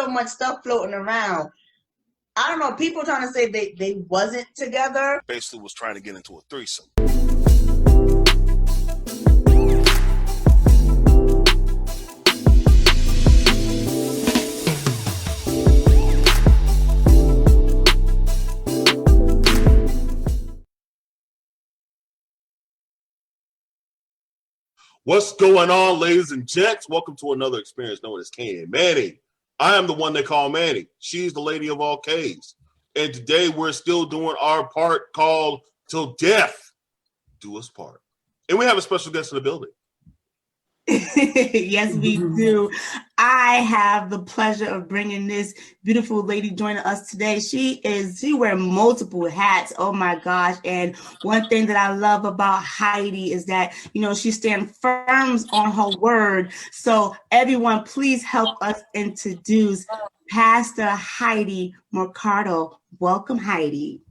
much stuff floating around. I don't know. People trying to say they wasn't together. Basically was trying to get into a threesome. What's going on, ladies and gents? Welcome to another experience known as Kay and Manny. I am the one they call Manny. She's the lady of all K's. And today we're still doing our part called Till Death Do Us Part. And we have a special guest in the building. Yes, we do. I have the pleasure of bringing this beautiful lady joining us today. She wears multiple hats. Oh my gosh. And one thing that I love about Heidi is that, she stands firm on her word. So everyone, please help us introduce Pastor Heidi Mercado. Welcome, Heidi.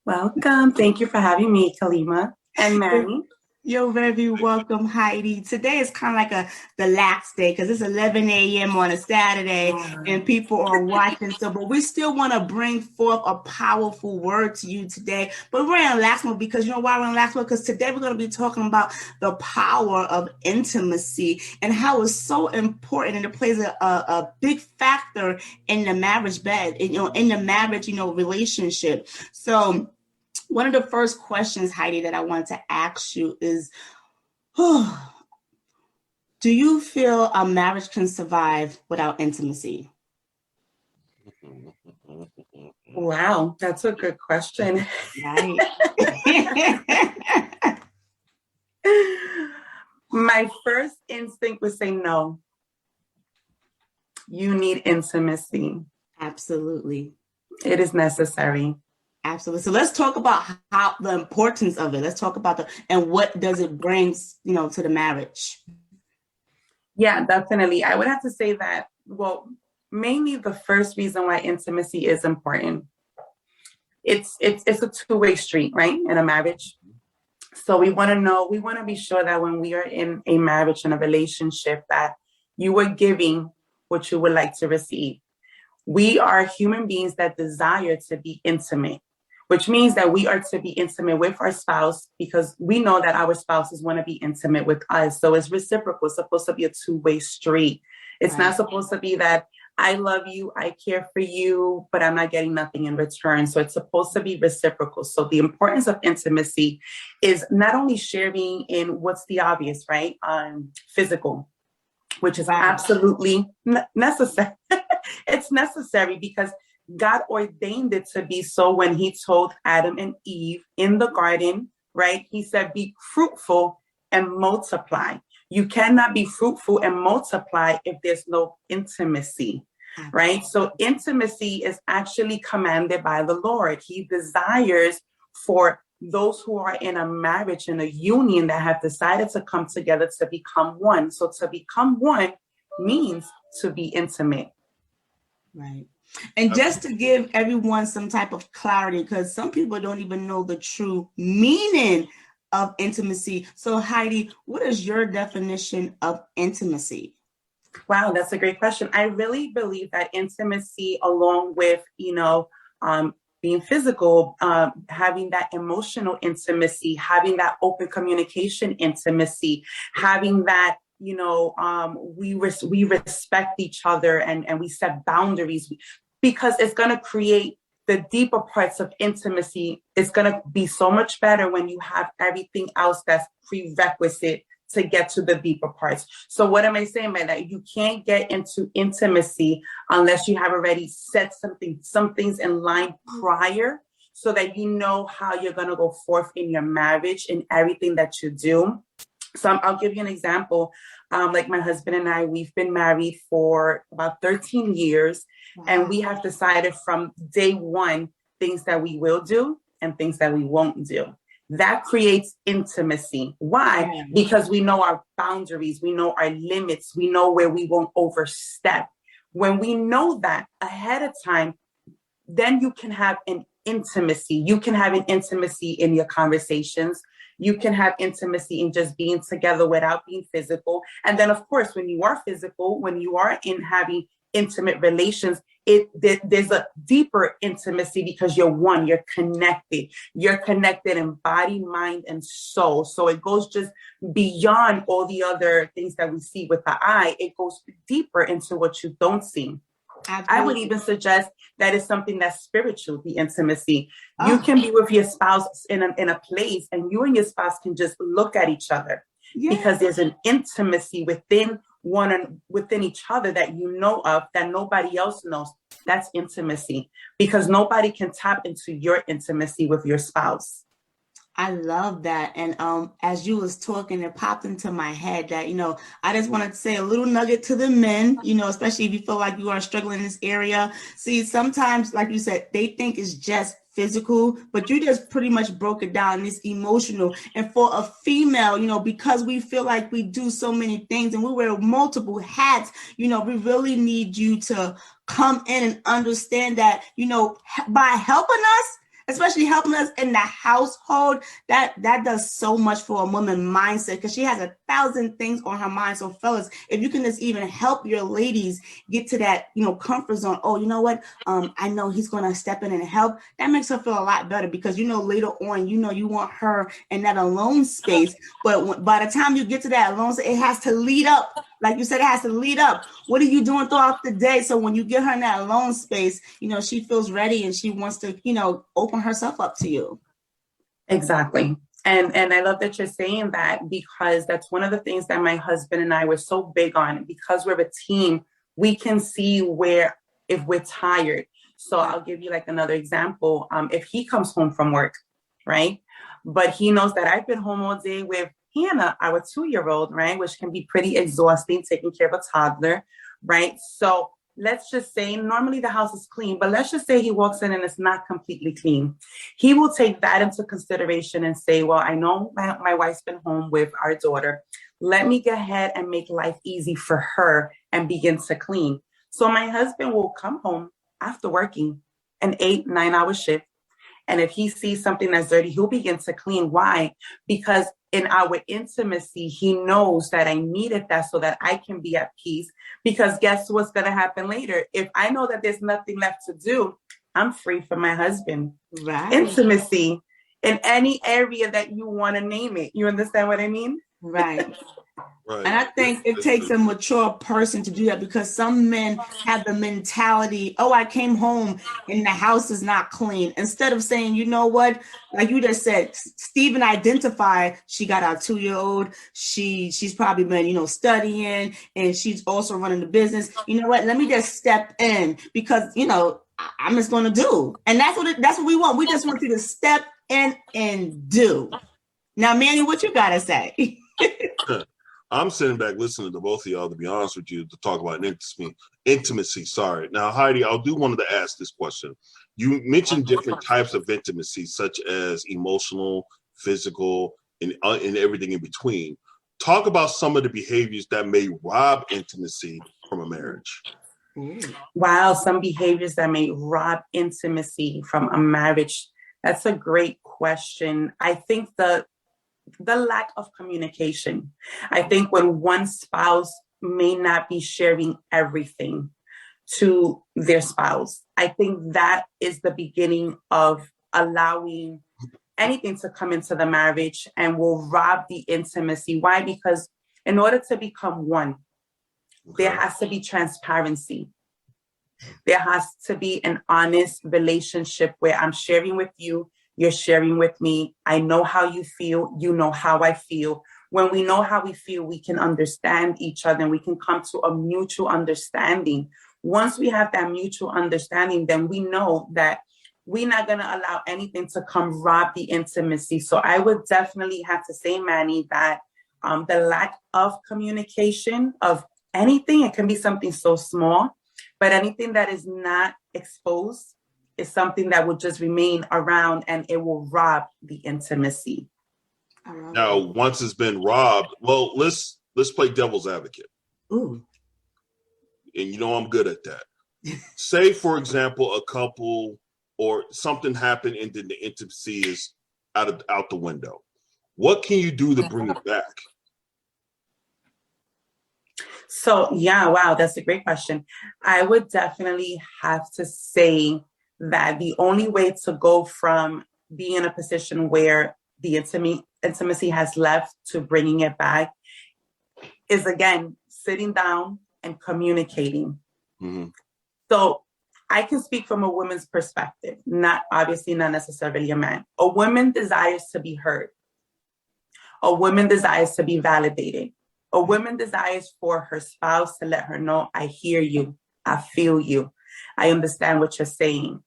Welcome. Thank you for having me, Kalima and Manny. You're very welcome, Heidi. Today is kind of like a relaxed day because it's 11 a.m. on a Saturday and people are watching. But we still want to bring forth a powerful word to you today. But we're in relaxed mode because you know why we're in relaxed mode? Because today we're going to be talking about the power of intimacy and how it's so important and it plays a big factor in the marriage bed, in the marriage, relationship. So one of the first questions, Heidi, that I wanted to ask you is, do you feel a marriage can survive without intimacy? Wow, that's a good question. Right. My first instinct would say no. You need intimacy. Absolutely. It is necessary. Absolutely. So let's talk about how the importance of it. Let's talk about and what does it bring, to the marriage? Yeah, definitely. I would have to say that, mainly the first reason why intimacy is important. It's a two-way street, right? In a marriage. So we want to be sure that when we are in a marriage and a relationship that you are giving what you would like to receive. We are human beings that desire to be intimate, which means that we are to be intimate with our spouse because we know that our spouses want to be intimate with us. So it's reciprocal. It's supposed to be a two-way street. It's not supposed to be that I love you, I care for you, but I'm not getting nothing in return. So it's supposed to be reciprocal. So the importance of intimacy is not only sharing in what's the obvious, right? Physical, which is absolutely necessary. It's necessary because God ordained it to be so when he told Adam and Eve in the garden, right? He said, be fruitful and multiply. You cannot be fruitful and multiply if there's no intimacy, right? So intimacy is actually commanded by the Lord. He desires for those who are in a marriage, in a union that have decided to come together to become one. So to become one means to be intimate. Right. And just to give everyone some type of clarity, because some people don't even know the true meaning of intimacy. So Heidi, what is your definition of intimacy? Wow, that's a great question. I really believe that intimacy, along with, being physical, having that emotional intimacy, having that open communication intimacy, having that, we respect each other and we set boundaries because it's going to create the deeper parts of intimacy. It's going to be so much better when you have everything else that's prerequisite to get to the deeper parts. So what am I saying by that? You can't get into intimacy unless you have already set some things in line prior so that you know how you're going to go forth in your marriage and everything that you do. So I'll give you an example. Like my husband and I, we've been married for about 13 years. Wow. And we have decided from day one, things that we will do and things that we won't do. That creates intimacy. Why? Yeah. Because we know our boundaries, we know our limits, we know where we won't overstep. When we know that ahead of time, then you can have an intimacy. You can have an intimacy in your conversations. You can have intimacy in just being together without being physical. And then, of course, when you are physical, when you are in having intimate relations, there's a deeper intimacy because you're one, you're connected in body, mind, and soul. So it goes just beyond all the other things that we see with the eye. It goes deeper into what you don't see. Absolutely. I would even suggest that is something that's spiritual, the intimacy. You can be with your spouse in a place, and you and your spouse can just look at each other because there's an intimacy within each other that you know of that nobody else knows. That's intimacy, because nobody can tap into your intimacy with your spouse. I love that. And as you was talking, it popped into my head that, I just want to say a little nugget to the men, especially if you feel like you are struggling in this area. See, sometimes, like you said, they think it's just physical, but you just pretty much broke it down. It's emotional. And for a female, because we feel like we do so many things and we wear multiple hats, we really need you to come in and understand that, by helping us, especially helping us in the household, that does so much for a woman's mindset, because she has 1,000 things on her mind. So fellas, if you can just even help your ladies get to that, comfort zone. Oh, you know what? I know he's going to step in and help. That makes her feel a lot better, because, later on, you want her in that alone space. But by the time you get to that alone space, it has to lead up. Like you said, it has to lead up. What are you doing throughout the day? So when you get her in that alone space, she feels ready and she wants to, open herself up to you. Exactly. And I love that you're saying that, because that's one of the things that my husband and I were so big on. Because we're a team, we can see if we're tired. So I'll give you like another example. If he comes home from work, right? But he knows that I've been home all day with Hannah, our 2-year-old, right? Which can be pretty exhausting, taking care of a toddler, right? So let's just say normally the house is clean, but let's just say he walks in and it's not completely clean. He will take that into consideration and say, well, I know my wife's been home with our daughter. Let me go ahead and make life easy for her and begin to clean. So my husband will come home after working an 8-9 hour shift. And if he sees something that's dirty, he'll begin to clean. Why? Because in our intimacy, he knows that I needed that so that I can be at peace. Because guess what's going to happen later? If I know that there's nothing left to do, I'm free for my husband. Right. Intimacy in any area that you want to name it. You understand what I mean? Right. Right. And I think it takes a mature person to do that, because some men have the mentality, oh, I came home and the house is not clean. Instead of saying, you know what, like you just said, Stephen identified, she got our 2-year-old. She's probably been, studying, and she's also running the business. You know what, let me just step in, because, I'm just going to do. And that's what we want. We just want you to step in and do. Now, Manny, what you got to say? I'm sitting back listening to both of y'all, to be honest with you, to talk about intimacy. Sorry. Now, Heidi, I do wanted to ask this question. You mentioned different types of intimacy, such as emotional, physical, and everything in between. Talk about some of the behaviors that may rob intimacy from a marriage. Wow, some behaviors that may rob intimacy from a marriage. That's a great question. I think the lack of communication. I think when one spouse may not be sharing everything to their spouse, I think that is the beginning of allowing anything to come into the marriage and will rob the intimacy. Why? Because in order to become one, there has to be transparency. There has to be an honest relationship where I'm sharing with you, you're sharing with me. I know how you feel. You know how I feel. When we know how we feel, we can understand each other and we can come to a mutual understanding. Once we have that mutual understanding, then we know that we're not going to allow anything to come rob the intimacy. So I would definitely have to say, Manny, that the lack of communication of anything, it can be something so small, but anything that is not exposed is something that will just remain around, and it will rob the intimacy. Now, once it's been robbed, well, let's play devil's advocate. Ooh. And I'm good at that. Say, for example, a couple or something happened and then the intimacy is out the window. What can you do to bring it back? So, yeah, wow, that's a great question. I would definitely have to say that the only way to go from being in a position where the intimacy has left to bringing it back is, again, sitting down and communicating. Mm-hmm. So I can speak from a woman's perspective, not necessarily a man. A woman desires to be heard. A woman desires to be validated. A woman desires for her spouse to let her know, I hear you, I feel you, I understand what you're saying.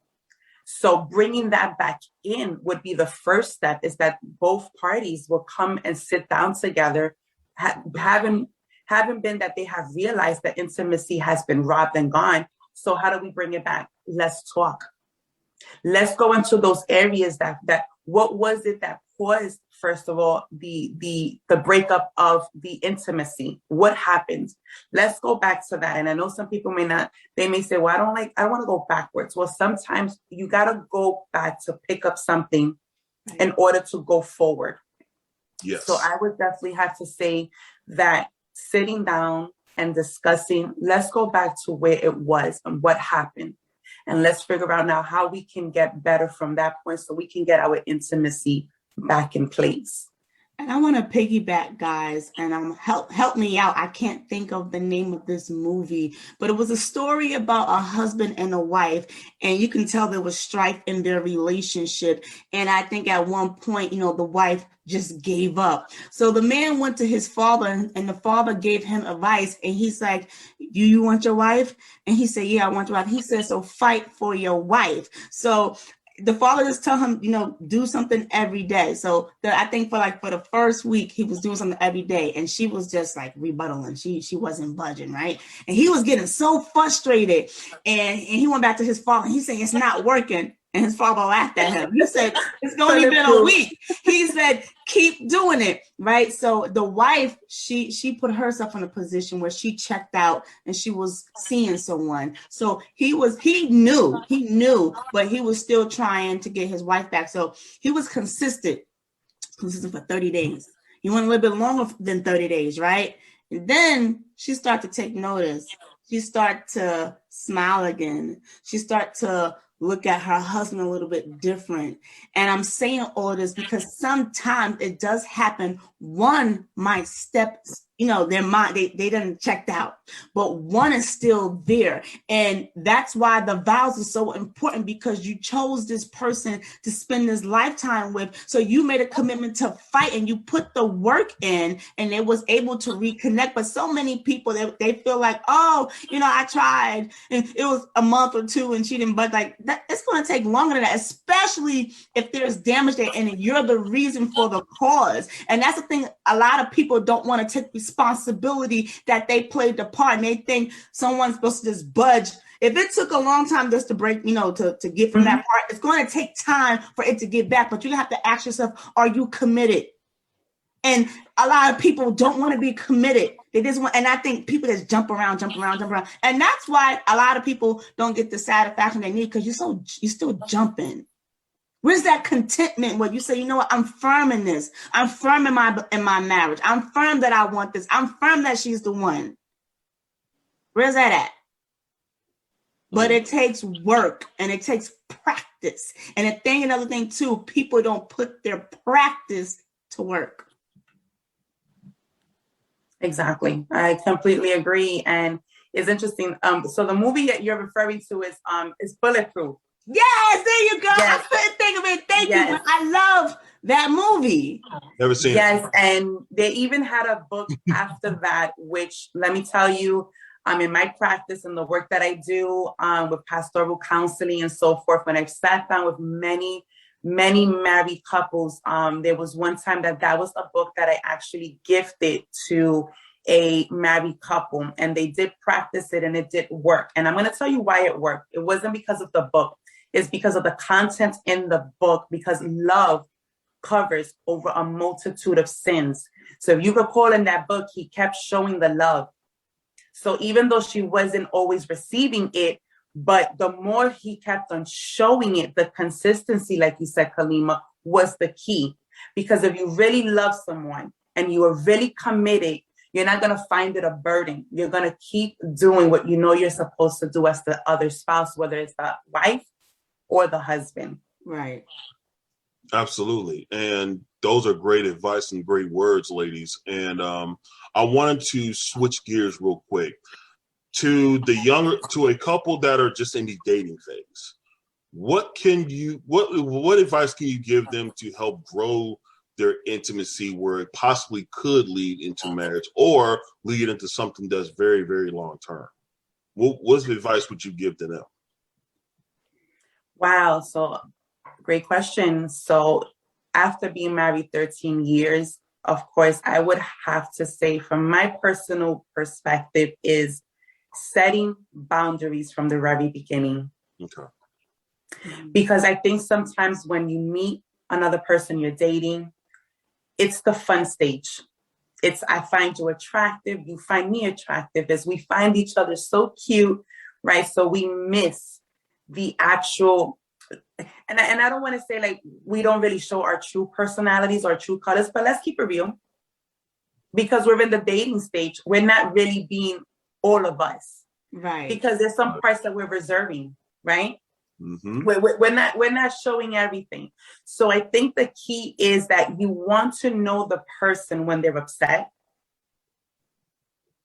So bringing that back in would be the first step, is that both parties will come and sit down together, having been that they have realized that intimacy has been robbed and gone. So how do we bring it back? Let's talk. Let's go into those areas that what was it that caused, first of all, the breakup of the intimacy? What happened? Let's go back to that. And I know some people they may say, well, I want to go backwards. Well, sometimes you got to go back to pick up something in order to go forward. Yes. So I would definitely have to say that sitting down and discussing, let's go back to where it was and what happened. And let's figure out now how we can get better from that point so we can get our intimacy back in place. And I want to piggyback, guys, and help me out. I can't think of the name of this movie, but it was a story about a husband and a wife, and you can tell there was strife in their relationship. And I think at one point, the wife just gave up. So the man went to his father, and the father gave him advice, and he's like, you want your wife? And he said, yeah, I want your wife. He said, so fight for your wife. So the father just tell him, do something every day. So I think for the first week, he was doing something every day, and she was just like rebuttaling. She wasn't budging, right? And he was getting so frustrated, and he went back to his father. He said, it's not working. And his father laughed at him. He said, it's only been a week. He said, keep doing it, right? So the wife, she put herself in a position where she checked out and she was seeing someone. So he knew, but he was still trying to get his wife back. So he was consistent for 30 days. He went a little bit longer than 30 days, right? And then she started to take notice. She started to smile again. She started to look at her husband a little bit different. And I'm saying all of this because sometimes it does happen. One might step, their mind, they done checked out, but one is still there. And that's why the vows are so important, because you chose this person to spend this lifetime with. So you made a commitment to fight and you put the work in, and it was able to reconnect. But so many people, they feel like, I tried and it was a month or two and she didn't, but that, it's going to take longer than that, especially if there's damage there and you're the reason for the cause. And that's the thing. A lot of people don't want to take responsibility that they played the part, and they think someone's supposed to just budge. If it took a long time just to break, to get from that part, it's going to take time for it to get back. But you have to ask yourself, are you committed? And a lot of people don't want to be committed. They just want, and I think people just jump around. And that's why a lot of people don't get the satisfaction they need, because you're still jumping. Where's that contentment where you say, you know what, I'm firm in this. I'm firm in my marriage. I'm firm that I want this. I'm firm that she's the one. Where's that at? But it takes work and it takes practice. And another thing too, people don't put their practice to work. Exactly. I completely agree. And it's interesting. So the movie that you're referring to is Bulletproof. Yes, there you go. Yes. I couldn't think of it. Thank you. But I love that movie. Never seen it. Yes, and they even had a book after that, which, let me tell you, in my practice and the work that I do with pastoral counseling and so forth, when I've sat down with many married couples, there was one time that was a book that I actually gifted to a married couple, and they did practice it and it did work. And I'm going to tell you why it worked. It wasn't because of the book. It's because of the content in the book, because love covers over a multitude of sins. So if you recall in that book, he kept showing the love. So even though she wasn't always receiving it, but the more he kept on showing it, the consistency, like you said, Kalima, was the key. Because if you really love someone and you are really committed, You're not going to find it a burden. You're going to keep doing what you know you're supposed to do as the other spouse, whether it's the wife or the husband. Right. Absolutely. And those are great advice and great words, ladies. And I wanted to switch gears real quick to a couple that are just in the dating phase. What advice can you give them to help grow their intimacy where it possibly could lead into marriage or lead into something that's very, very long term? What advice would you give to them? Wow. So great question. So after being married 13 years, of course, I would have to say from my personal perspective is setting boundaries from the very beginning. Okay. Because I think sometimes when you meet another person you're dating, it's the fun stage. It's I find you attractive, you find me attractive, as we find each other so cute, right? So we miss the actual, and I don't want to say like we don't really show our true personalities or true colors, but let's keep it real. Because we're in the dating stage, we're not really being all of us. Right. Because there's some parts that we're reserving, right? Mm-hmm. We're not showing everything. So I think the key is that you want to know the person when they're upset.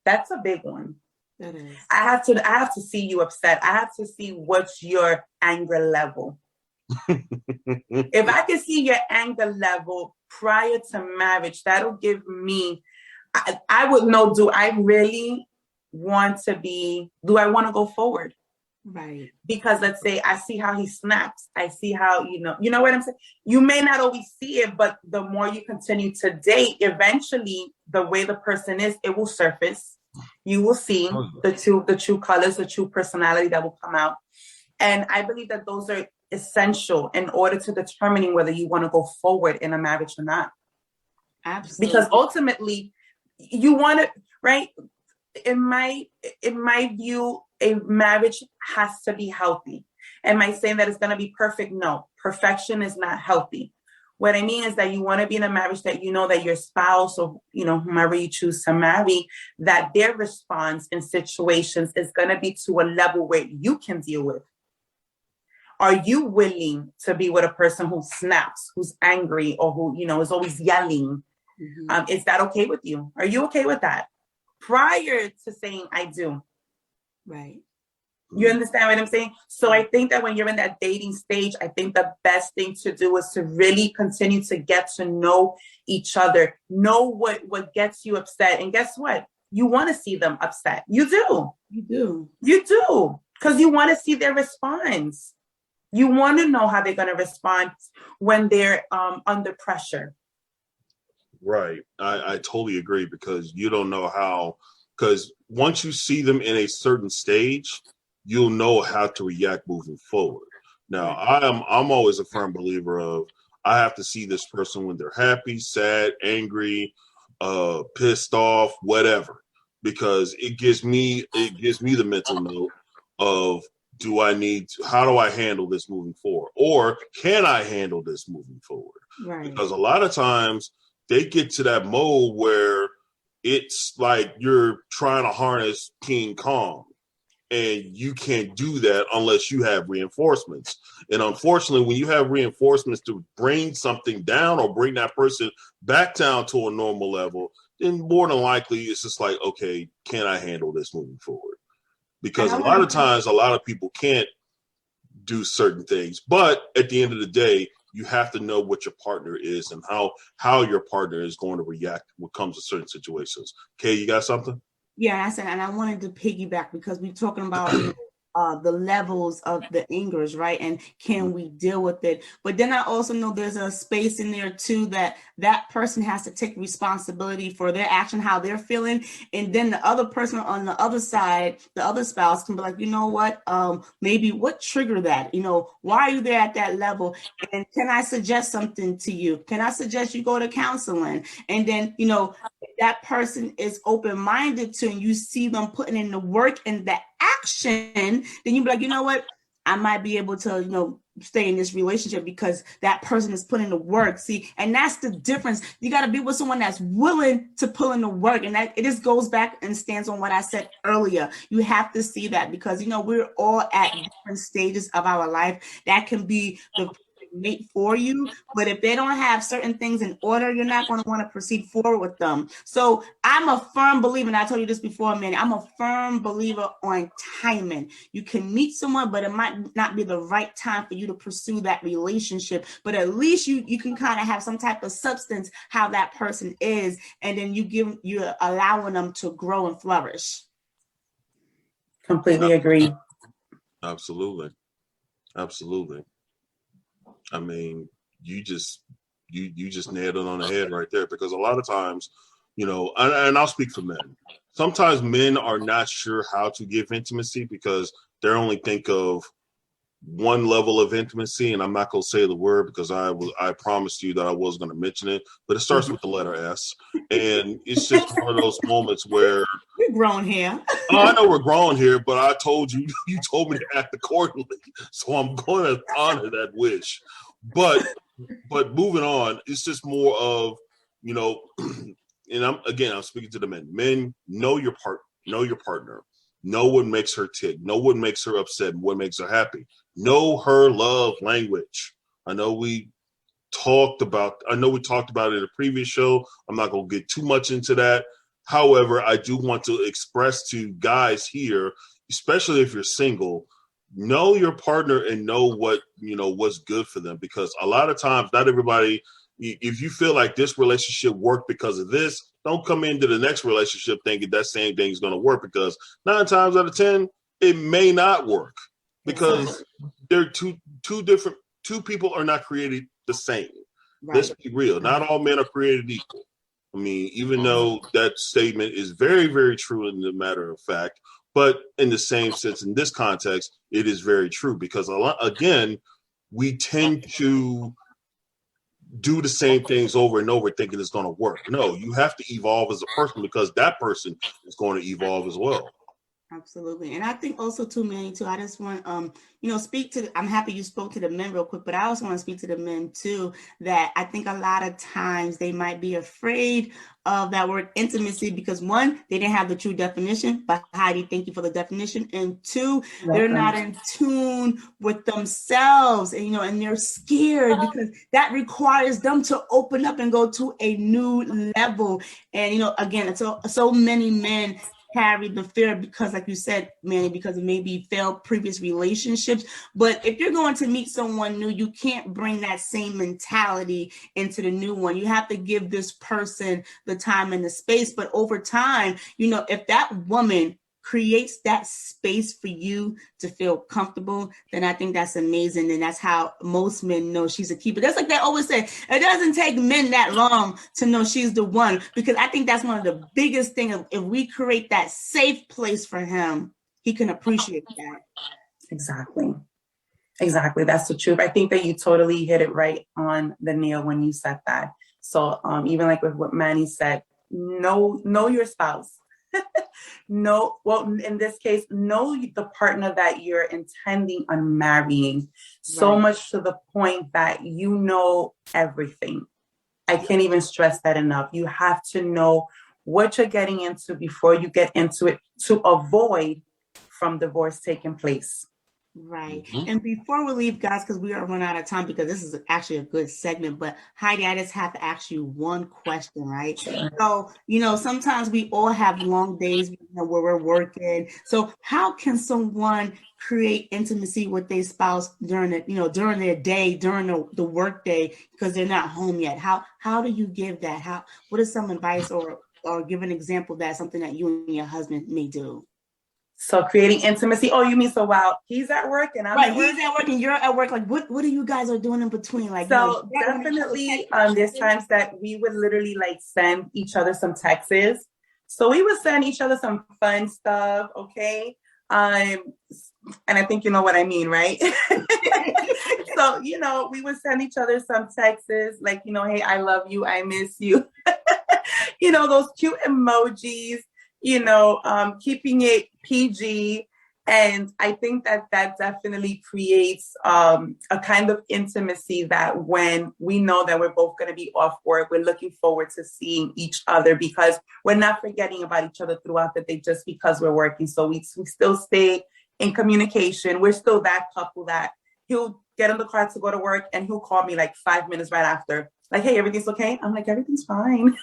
That's a big one. That is. I have to see you upset. I have to see what's your anger level. If I can see your anger level prior to marriage, that'll give me, I would know, do I want to go forward? Right. Because let's say I see how he snaps. I see how, you know what I'm saying? You may not always see it, but the more you continue to date, eventually the way the person is, it will surface. You will see the true colors, the true personality that will come out. And I believe that those are essential in order to determining whether you want to go forward in a marriage or not. Absolutely. Because ultimately you want to, right? In my view, a marriage has to be healthy. Am I saying that it's going to be perfect? No, perfection is not healthy. What I mean is that you want to be in a marriage that you know that your spouse or, whomever you choose to marry, that their response in situations is going to be to a level where you can deal with. Are you willing to be with a person who snaps, who's angry, or who, is always yelling? Mm-hmm. Is that okay with you? Are you okay with that? Prior to saying I do. Right. You understand what I'm saying? So I think that when you're in that dating stage, I think the best thing to do is to really continue to get to know each other, know what gets you upset. And guess what? You want to see them upset. You do. You do. You do. Because you want to see their response. You want to know how they're going to respond when they're under pressure. Right. I totally agree because you don't know how, because once you see them in a certain stage, you'll know how to react moving forward. Now, I'm always a firm believer of I have to see this person when they're happy, sad, angry, pissed off, whatever, because it gives me the mental note of how do I handle this moving forward? Or can I handle this moving forward? Right. Because a lot of times they get to that mode where it's like you're trying to harness King Kong. And you can't do that unless you have reinforcements. And unfortunately, when you have reinforcements to bring something down or bring that person back down to a normal level, then more than likely it's just like, okay, can I handle this moving forward? Because a lot of times, a lot of people can't do certain things. But at the end of the day, you have to know what your partner is and how your partner is going to react when it comes to certain situations. Kay, you got something? Yeah, I said, and I wanted to piggyback because we're talking about the levels of the angers, right? And can we deal with it? But then I also know there's a space in there too that person has to take responsibility for their action, how they're feeling. And then the other person on the other side, the other spouse can be like, you know what, maybe what triggered that? Why are you there at that level? And can I suggest something to you? Can I suggest you go to counseling? And then, if that person is open-minded to, and you see them putting in the work and the action, then you be like, you know what, I might be able to, stay in this relationship because that person is putting the work. See, and that's the difference. You got to be with someone that's willing to put in the work. And that it just goes back and stands on what I said earlier. You have to see that because, you know, we're all at different stages of our life. That can be the mate for you, but if they don't have certain things in order, you're not going to want to proceed forward with them. So I'm a firm believer, and I told you this before, man, I'm a firm believer on timing. You can meet someone, but it might not be the right time for you to pursue that relationship, but at least you can kind of have some type of substance how that person is, and then you're allowing them to grow and flourish. Completely agree. Absolutely. I mean, you just nailed it on the head right there, because a lot of times, you know, and I'll speak for men. Sometimes men are not sure how to give intimacy because they only think of one level of intimacy, and I'm not going to say the word because I promised you that I was going to mention it, but it starts with the letter S, and it's just one of those moments where we're grown here. I know we're grown here, but I told you told me to act accordingly, so I'm going to honor that wish. But moving on, it's just more of, you know, and I'm speaking to the men. Men, know your partner. Know what makes her tick. Know what makes her upset and what makes her happy. Know her love language. I know we talked about it in a previous show. I'm not going to get too much into that. However, I do want to express to guys here, especially if you're single, know your partner and know what's good for them, because a lot of times, not everybody, if you feel like this relationship worked because of this, don't come into the next relationship thinking that same thing is going to work, because 9 times out of 10, it may not work, because they're two people are not created the same. Right. Let's be real. Not all men are created equal. I mean, even though that statement is very, very true in the matter of fact, but in the same sense, in this context, it is very true, because again, we tend to do the same things over and over thinking it's going to work. No, you have to evolve as a person, because that person is going to evolve as well. Absolutely. And I think also too, Manny, too, I just want, I'm happy you spoke to the men real quick, but I also want to speak to the men too, that I think a lot of times they might be afraid of that word intimacy because, one, they didn't have the true definition, but Heidi, thank you for the definition. And two, they're not in tune with themselves, and, and they're scared because that requires them to open up and go to a new level. And, again, so many men carry the fear because, like you said, Manny, because of maybe failed previous relationships. But if you're going to meet someone new, you can't bring that same mentality into the new one. You have to give this person the time and the space. But over time, if that woman creates that space for you to feel comfortable, then I think that's amazing. And that's how most men know she's a keeper. That's like they always say, it doesn't take men that long to know she's the one, because I think that's one of the biggest things. If we create that safe place for him, he can appreciate that. Exactly. That's the truth. I think that you totally hit it right on the nail when you said that. So even like with what Manny said, know your spouse. In this case, know the partner that you're intending on marrying, so much to the point that you know everything. I can't even stress that enough. You have to know what you're getting into before you get into it, to avoid from divorce taking place. Right. Mm-hmm. And before we leave, guys, because we are running out of time, because this is actually a good segment, but Heidi, I just have to ask you one question, right? Sure. So, sometimes we all have long days where we're working. So how can someone create intimacy with their spouse during their day, during the work day, because they're not home yet? How do you give that? What is some advice or give an example of that, something that you and your husband may do? So creating intimacy. Oh, you mean so while he's at work and I'm at work? He's at work and you're at work. Like, what are you guys are doing in between? Like, so definitely, there's times that we would literally like send each other some texts. So we would send each other some fun stuff, okay? And I think you know what I mean, right? So we would send each other some texts like, hey, I love you, I miss you. Those cute emojis. Keeping it PG. And I think that definitely creates a kind of intimacy that when we know that we're both going to be off work, we're looking forward to seeing each other because we're not forgetting about each other throughout the day just because we're working. So we still stay in communication. We're still that couple that he'll get in the car to go to work and he'll call me like 5 minutes right after. Like, hey, everything's okay? I'm like, everything's fine.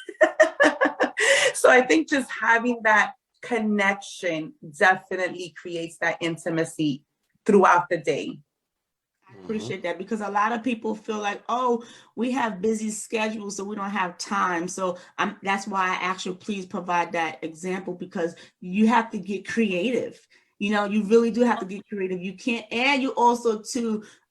So I think just having that connection definitely creates that intimacy throughout the day. I appreciate that because a lot of people feel like, oh, we have busy schedules, so we don't have time. So that's why I ask you, please provide that example because you have to get creative. You really do have to get creative. You can't, and you also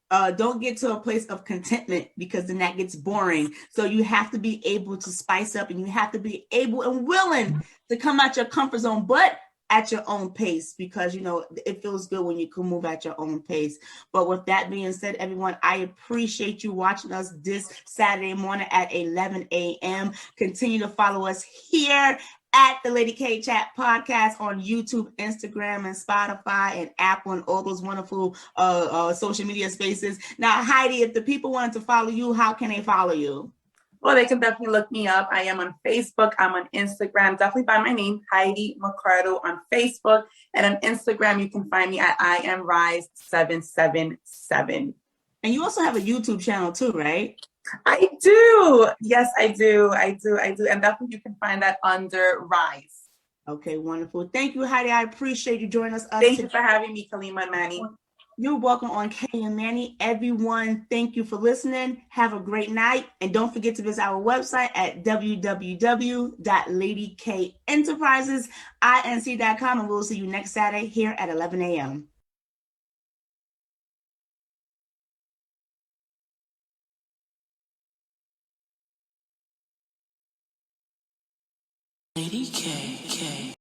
don't get to a place of contentment because then that gets boring. So you have to be able to spice up and you have to be able and willing to come out your comfort zone, but at your own pace because, it feels good when you can move at your own pace. But with that being said, everyone, I appreciate you watching us this Saturday morning at 11 a.m. Continue to follow us here at the Lady K Chat podcast on YouTube, Instagram, and Spotify, and Apple, and all those wonderful social media spaces. Now, Heidi, if the people wanted to follow you, how can they follow you? Well, they can definitely look me up. I am on Facebook. I'm on Instagram, definitely by my name, Heidi Mercado on Facebook. And on Instagram, you can find me at IamRise777. And you also have a YouTube channel too, right? I do. Yes, I do. And definitely you can find that under Rise. Okay, wonderful. Thank you, Heidi. I appreciate you joining us. Thank you for having me, Kalima and Manny. You're welcome on Kay and Manny. Everyone, thank you for listening. Have a great night. And don't forget to visit our website at www.ladykenterprisesinc.com. And we'll see you next Saturday here at 11 a.m. Lady K.